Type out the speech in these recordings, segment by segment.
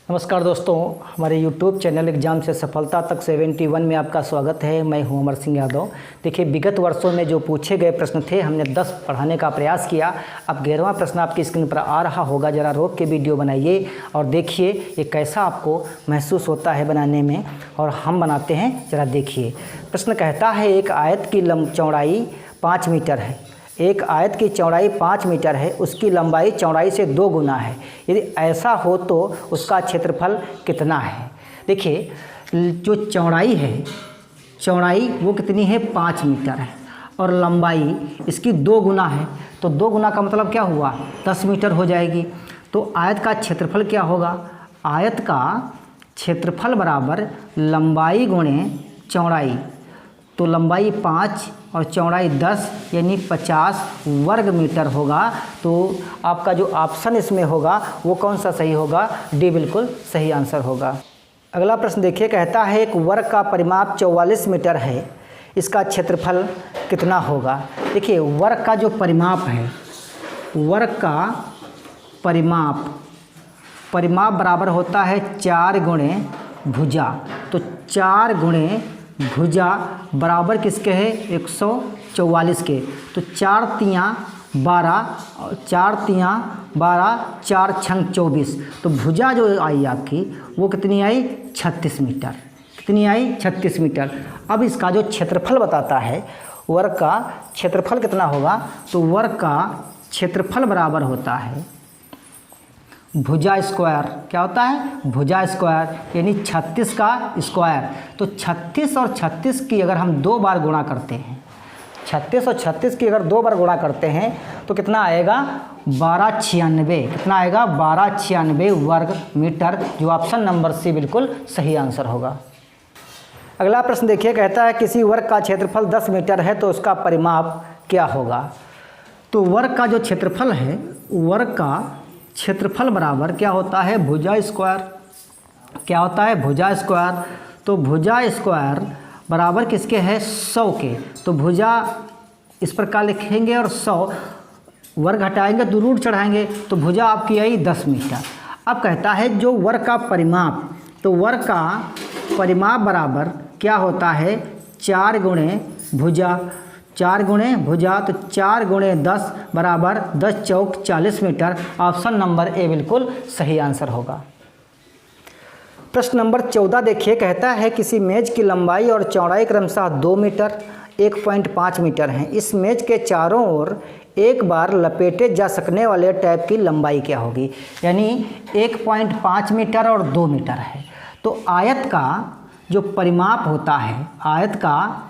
नमस्कार दोस्तों, हमारे YouTube चैनल एग्ज़ाम से सफलता तक 71 में आपका स्वागत है। मैं हूं अमर सिंह यादव। देखिए, विगत वर्षों में जो पूछे गए प्रश्न थे हमने 10 पढ़ाने का प्रयास किया। अब 11वां प्रश्न आपकी स्क्रीन पर आ रहा होगा, ज़रा रोक के वीडियो बनाइए और देखिए ये कैसा आपको महसूस होता है बनाने में, और हम बनाते हैं, ज़रा देखिए। प्रश्न कहता है एक आयत की चौड़ाई 5 मीटर है। एक आयत की चौड़ाई 5 मीटर है, उसकी लंबाई चौड़ाई से 2 गुना है। यदि ऐसा हो तो उसका क्षेत्रफल कितना है। देखिए, जो चौड़ाई है, चौड़ाई वो कितनी है, 5 मीटर है, और लंबाई इसकी 2 गुना है। तो 2 गुना का मतलब क्या हुआ, 10 मीटर हो जाएगी। तो आयत का क्षेत्रफल क्या होगा, आयत का क्षेत्रफल बराबर लंबाई गुणे चौड़ाई। तो लंबाई 5 और चौड़ाई 10 यानी 50 वर्ग मीटर होगा। तो आपका जो ऑप्शन इसमें होगा वो कौन सा सही होगा, डी बिल्कुल सही आंसर होगा। अगला प्रश्न देखिए, कहता है एक वर्ग का परिमाप 44 मीटर है, इसका क्षेत्रफल कितना होगा। देखिए, वर्ग का जो परिमाप है, वर्ग का परिमाप बराबर होता है 4 गुणे भुजा। तो 4 गुणे भुजा बराबर किसके है, 144 के। तो 4 तियाँ 12, 4 छंग 24। तो भुजा जो आई आपकी वो कितनी आई, 36 मीटर। कितनी आई, 36 मीटर। अब इसका जो क्षेत्रफल बताता है, वर्ग का क्षेत्रफल कितना होगा, तो वर्ग का क्षेत्रफल बराबर होता है भुजा स्क्वायर। क्या होता है, भुजा स्क्वायर, यानी 36 का स्क्वायर। तो 36 और 36 की अगर हम 2 बार गुणा करते हैं, 36 और 36 की अगर 2 बार गुणा करते हैं तो कितना आएगा, 1296। कितना आएगा, 1296 वर्ग मीटर, जो ऑप्शन नंबर सी बिल्कुल सही आंसर होगा। अगला प्रश्न देखिए, कहता है किसी वर्ग का क्षेत्रफल 10 मीटर है तो उसका परिमाप क्या होगा। तो वर्ग का जो क्षेत्रफल है, वर्ग का क्षेत्रफल बराबर क्या होता है, भुजा स्क्वायर। क्या होता है, भुजा स्क्वायर। तो भुजा स्क्वायर बराबर किसके है, 100 के। तो भुजा इस प्रकार लिखेंगे और 100 वर्ग हटाएंगे तो रूट चढ़ाएंगे, तो भुजा आपकी आई 10 मीटर। अब कहता है जो वर्ग का परिमाप, तो वर्ग का परिमाप बराबर क्या होता है, 4 गुणे भुजा। 4 गुणे भुजा, तो 4 गुणे 10 बराबर 10 चौक 40 मीटर। ऑप्शन नंबर ए बिल्कुल सही आंसर होगा। प्रश्न नंबर 14 देखिए, कहता है किसी मेज की लंबाई और चौड़ाई क्रमशः 2 मीटर 1.5 मीटर है। इस मेज के चारों ओर एक बार लपेटे जा सकने वाले टैप की लंबाई क्या होगी। यानी 1.5 मीटर और 2 मीटर है। तो आयत का जो परिमाप होता है, आयत का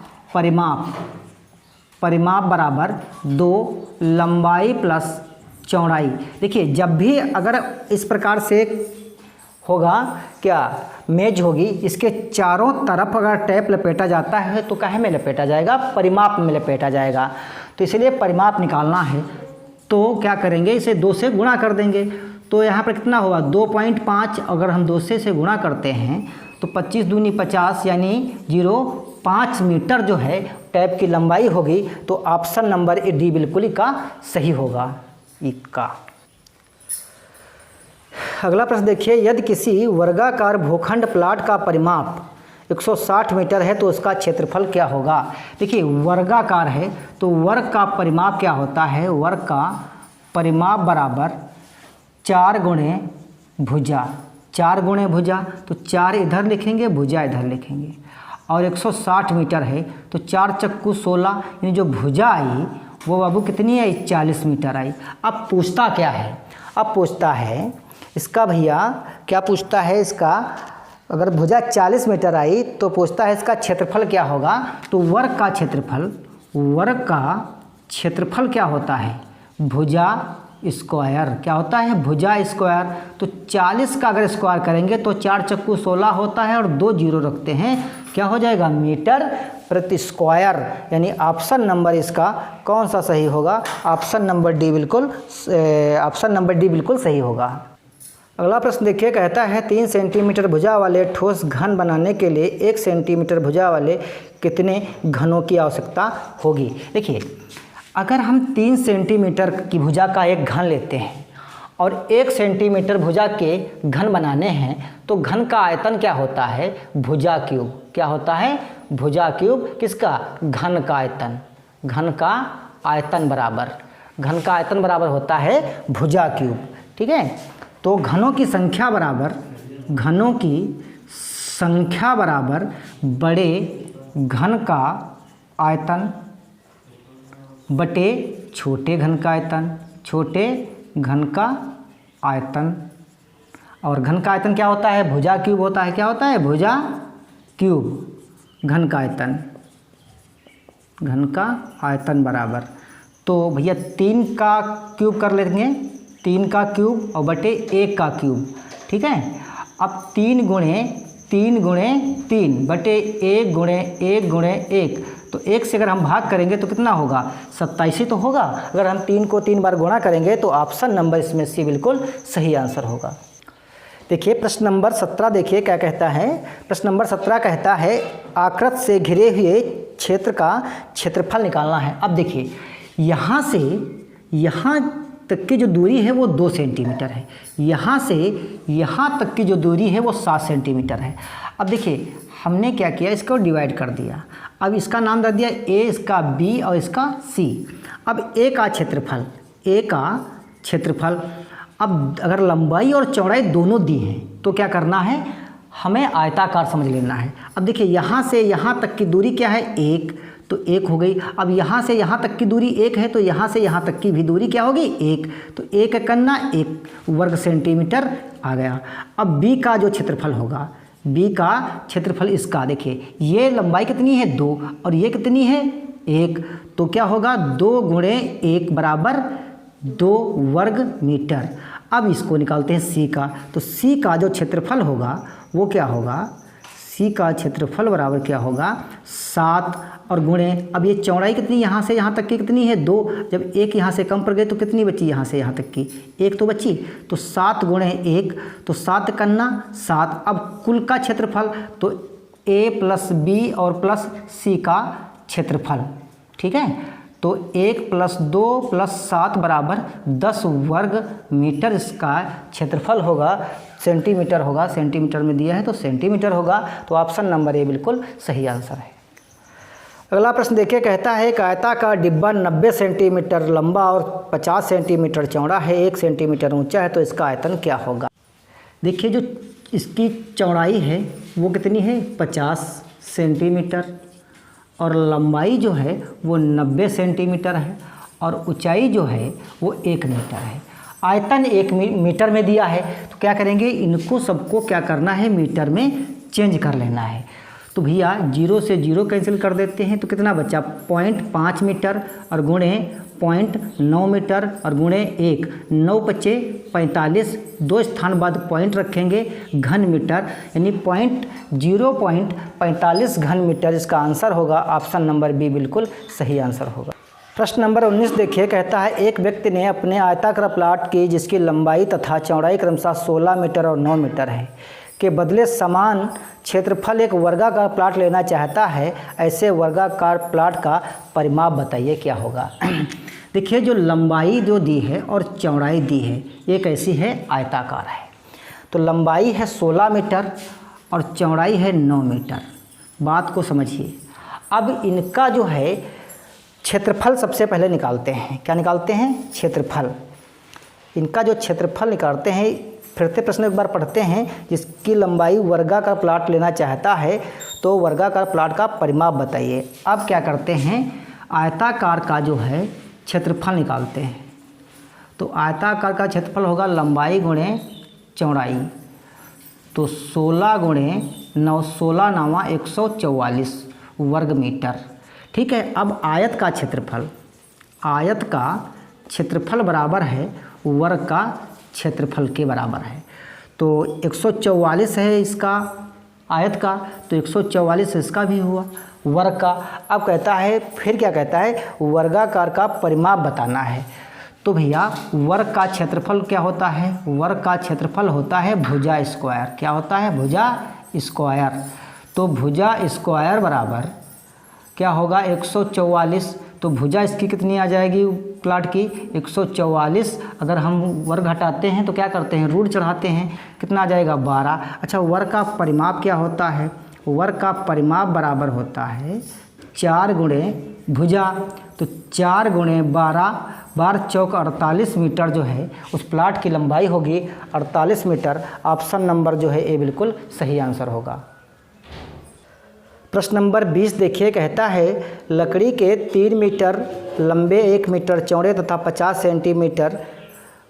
परिमाप बराबर 2 लंबाई प्लस चौड़ाई। देखिए, जब भी अगर इस प्रकार से होगा, क्या मेज होगी, इसके चारों तरफ अगर टैप लपेटा जाता है तो काहे में लपेटा जाएगा, परिमाप में लपेटा जाएगा। तो इसलिए परिमाप निकालना है तो क्या करेंगे, इसे 2 से गुणा कर देंगे। तो यहाँ पर कितना होगा, 2.5 अगर हम 2 से गुणा करते हैं तो 25 दूनी 50 यानी 0.5 मीटर जो है टैप की लंबाई होगी। तो ऑप्शन नंबर ए डी बिल्कुल ही का सही होगा, इक्का। अगला प्रश्न देखिए, यदि किसी वर्गाकार भूखंड प्लाट का परिमाप 160 मीटर है तो उसका क्षेत्रफल क्या होगा। देखिए, वर्गाकार है तो वर्ग का परिमाप क्या होता है, वर्ग का परिमाप बराबर 4 गुणे भुजा। 4 गुणे भुजा, तो 4 इधर लिखेंगे, भुजा इधर लिखेंगे, और 160 मीटर है तो 4 चक्कू 16, यानी जो भुजा आई वो बाबू कितनी आई, 40 मीटर आई। अब पूछता क्या है, अब पूछता है इसका, भैया क्या पूछता है इसका, अगर भुजा 40 मीटर आई तो पूछता है इसका क्षेत्रफल क्या होगा। तो वर्ग का क्षेत्रफल क्या होता है, भुजा स्क्वायर। क्या होता है, भुजा स्क्वायर। तो 40 का अगर स्क्वायर करेंगे तो 4 चक्कू 16 होता है और 2 जीरो रखते हैं, क्या हो जाएगा, मीटर प्रति स्क्वायर। यानी ऑप्शन नंबर इसका कौन सा सही होगा, ऑप्शन नंबर डी बिल्कुल सही होगा। अगला प्रश्न देखिए, कहता है 3 सेंटीमीटर भुजा वाले ठोस घन बनाने के लिए 1 सेंटीमीटर भुजा वाले कितने घनों की आवश्यकता होगी। देखिए, अगर हम 3 सेंटीमीटर की भुजा का एक घन लेते हैं और 1 सेंटीमीटर भुजा के घन बनाने हैं तो घन का आयतन क्या होता है? भुजा क्यूब। क्या होता है? भुजा क्यूब। किसका? घन का आयतन। घन का आयतन बराबर, घन का आयतन बराबर होता है भुजा क्यूब। ठीक है, तो घनों की संख्या बराबर, घनों की संख्या बराबर बड़े घन का आयतन बटे छोटे घन का आयतन, छोटे घन का आयतन। और घन का आयतन क्या होता है? भुजा क्यूब होता है। क्या होता है? भुजा क्यूब। घन का आयतन, घन का आयतन बराबर, तो भैया 3 का क्यूब कर लेंगे, 3 का क्यूब और बटे 1 का क्यूब। ठीक है, अब 3 गुणे 3 बटे 1 गुणे 1 गुणे 1, तो 1 से अगर हम भाग करेंगे तो कितना होगा? 27 ही तो होगा। अगर हम 3 को 3 बार गुणा करेंगे तो ऑप्शन नंबर इसमें सी बिल्कुल सही आंसर होगा। देखिए प्रश्न नंबर 17 देखिए क्या कहता है। प्रश्न नंबर 17 कहता है आकृत से घिरे हुए क्षेत्र का क्षेत्रफल निकालना है। अब देखिए यहाँ से यहाँ तक की जो दूरी है वो 2 सेंटीमीटर है, यहाँ से यहाँ तक की जो दूरी है वो 7 सेंटीमीटर है। अब देखिए हमने क्या किया, इसको डिवाइड कर दिया। अब इसका नाम रख दिया ए, इसका बी और इसका सी। अब ए का क्षेत्रफल, ए का क्षेत्रफल, अब अगर लंबाई और चौड़ाई दोनों दी हैं तो क्या करना है? हमें आयताकार समझ लेना है। अब देखिए यहाँ से यहाँ तक की दूरी क्या है? 1, तो 1 हो गई। अब यहाँ से यहाँ तक की दूरी 1 है तो यहाँ से यहाँ तक की भी दूरी क्या होगी? 1, तो 1 कन्ना 1 वर्ग सेंटीमीटर आ गया। अब बी का जो क्षेत्रफल होगा, बी का क्षेत्रफल इसका देखिए, ये लंबाई कितनी है? 2 और ये कितनी है? 1, तो क्या होगा? 2 गुणे 1 बराबर 2 वर्ग मीटर। अब इसको निकालते हैं सी का, तो सी का जो क्षेत्रफल होगा वो क्या होगा? सी का क्षेत्रफल बराबर क्या होगा? 7 और गुणे, अब ये चौड़ाई कितनी यहाँ से यहाँ तक की कितनी है? 2, जब 1 यहाँ से कम पड़ गए तो कितनी बची? यहाँ से यहाँ तक की 1 तो बची, तो 7 गुणे 1, तो 7 कन्ना 7। अब कुल का क्षेत्रफल तो ए प्लस बी और प्लस सी का क्षेत्रफल। ठीक है, तो 1 + 2 + 7 बराबर 10 वर्ग मीटर इसका क्षेत्रफल होगा। सेंटीमीटर होगा, सेंटीमीटर में दिया है तो सेंटीमीटर होगा, तो ऑप्शन नंबर ए बिल्कुल सही आंसर है। अगला प्रश्न देखिए, कहता है एक आयताकार डिब्बा 90 सेंटीमीटर लंबा और 50 सेंटीमीटर चौड़ा है, 1 सेंटीमीटर ऊंचा है, तो इसका आयतन क्या होगा? देखिए जो इसकी चौड़ाई है वो कितनी है? 50 सेंटीमीटर और लंबाई जो है वो 90 सेंटीमीटर है और ऊंचाई जो है वो 1 मीटर है। आयतन 1 मीटर में दिया है, तो क्या करेंगे? इनको सबको क्या करना है? मीटर में चेंज कर लेना है। तो भैया 0 से 0 कैंसिल कर देते हैं तो कितना बचा? 0.5 मीटर और गुणे 0.9 मीटर और गुणे 1, 9 × 5 = 45, 2 स्थान बाद पॉइंट रखेंगे, घन मीटर, यानी 0.45 घन मीटर इसका आंसर होगा। ऑप्शन नंबर बी बिल्कुल सही आंसर होगा। प्रश्न नंबर 19 देखिए, कहता है एक व्यक्ति ने अपने आयताकार प्लाट की जिसकी लंबाई तथा चौड़ाई क्रमशः 16 मीटर और 9 मीटर है के बदले समान क्षेत्रफल एक वर्गाकार प्लाट लेना चाहता है। ऐसे वर्गाकार प्लाट का परिमाप बताइए क्या होगा? देखिए जो लंबाई जो दी है और चौड़ाई दी है ये कैसी है? आयताकार है। तो लंबाई है 16 मीटर और चौड़ाई है 9 मीटर। बात को समझिए। अब इनका जो है क्षेत्रफल सबसे पहले निकालते हैं। क्या निकालते हैं? क्षेत्रफल। इनका जो क्षेत्रफल निकालते हैं, फिर से प्रश्न एक बार पढ़ते हैं। जिसकी लंबाई वर्गाकार प्लाट लेना चाहता है तो वर्गाकार प्लाट का परिमाप बताइए। अब क्या करते हैं? आयताकार का जो है क्षेत्रफल निकालते हैं। तो आयताकार का क्षेत्रफल होगा लंबाई गुणे चौड़ाई, तो 16 गुणे 9, 16 × 9 = 144 वर्ग मीटर। ठीक है, अब आयत का क्षेत्रफल, आयत का क्षेत्रफल बराबर है वर्ग का क्षेत्रफल के बराबर है। तो 144 है इसका आयत का, तो 144 इसका भी हुआ वर्ग का। अब कहता है, फिर क्या कहता है? वर्गाकार का परिमाप बताना है। तो भैया वर्ग का क्षेत्रफल क्या होता है? वर्ग का क्षेत्रफल होता है भुजा स्क्वायर। क्या होता है? भुजा स्क्वायर। तो भुजा स्क्वायर बराबर क्या होगा? 144। तो भुजा इसकी कितनी आ जाएगी? प्लाट की 144। अगर हम वर्ग हटाते हैं तो क्या करते हैं, रूट चढ़ाते हैं, कितना आ जाएगा 12। अच्छा, वर्ग का परिमाप क्या होता है, वर्ग का परिमाप बराबर होता है 4 गुणे भुजा। तो 4 गुणे 12, 12 चौक 48 मीटर जो है उस प्लाट की लंबाई होगी 48 मीटर। ऑप्शन नंबर जो है ए बिल्कुल सही आंसर होगा। प्रश्न नंबर 20 देखिए, कहता है लकड़ी के 3 मीटर लंबे, 1 मीटर चौड़े तथा 50 सेंटीमीटर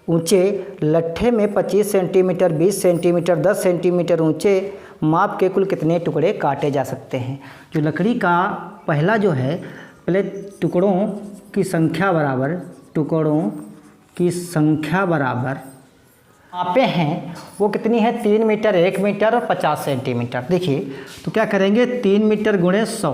ऊंचे लट्ठे में 25 सेंटीमीटर, 20 सेंटीमीटर, 10 सेंटीमीटर ऊंचे माप के कुल कितने टुकड़े काटे जा सकते हैं। जो लकड़ी का पहला जो है, पहले टुकड़ों की संख्या बराबर मापे हैं वो कितनी है, 3 मीटर, 1 मीटर और 50 सेंटीमीटर। देखिए तो क्या करेंगे, 3 मीटर गुणे 100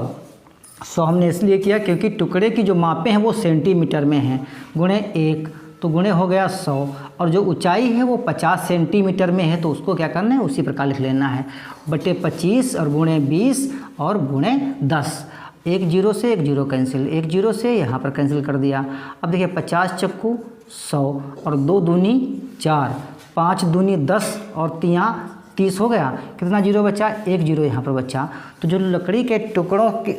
हमने इसलिए किया क्योंकि टुकड़े की जो मापे हैं वो सेंटीमीटर में हैं, गुणे 1 तो गुणे हो गया 100, और जो ऊंचाई है वो 50 सेंटीमीटर में है तो उसको क्या करना है, उसी प्रकार लिख लेना है, बटे 25 और गुणे 20 और गुणे 10। 1 0 से 1 0 कैंसिल, 1 0 से यहाँ पर कैंसिल कर दिया। अब देखिए 50 चक्कू 100 और 2 दूनी 4, 5 दूनी 10 और 30 हो गया, कितना जीरो बचा, 1 0 यहाँ पर बचा। तो जो लकड़ी के टुकड़ों की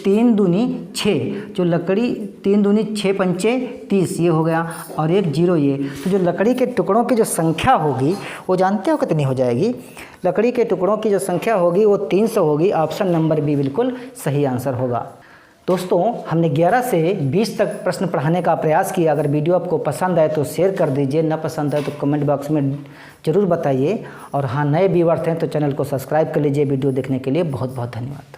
3 दूनी 6, जो लकड़ी 3 दूनी 6 पंचे 30 ये हो गया, और 1 0 ये। तो जो लकड़ी के टुकड़ों की जो संख्या होगी वो जानते हो कितनी हो जाएगी, लकड़ी के टुकड़ों की जो संख्या होगी वो 300 होगी। ऑप्शन नंबर बी बिल्कुल सही आंसर होगा। दोस्तों, हमने 11 से 20 तक प्रश्न पढ़ाने का प्रयास किया। अगर वीडियो आपको पसंद आए तो शेयर कर दीजिए, न पसंद आए तो कमेंट बॉक्स में ज़रूर बताइए। और हाँ, नए व्यूअर्स हैं तो चैनल को सब्सक्राइब कर लीजिए। वीडियो देखने के लिए बहुत बहुत धन्यवाद।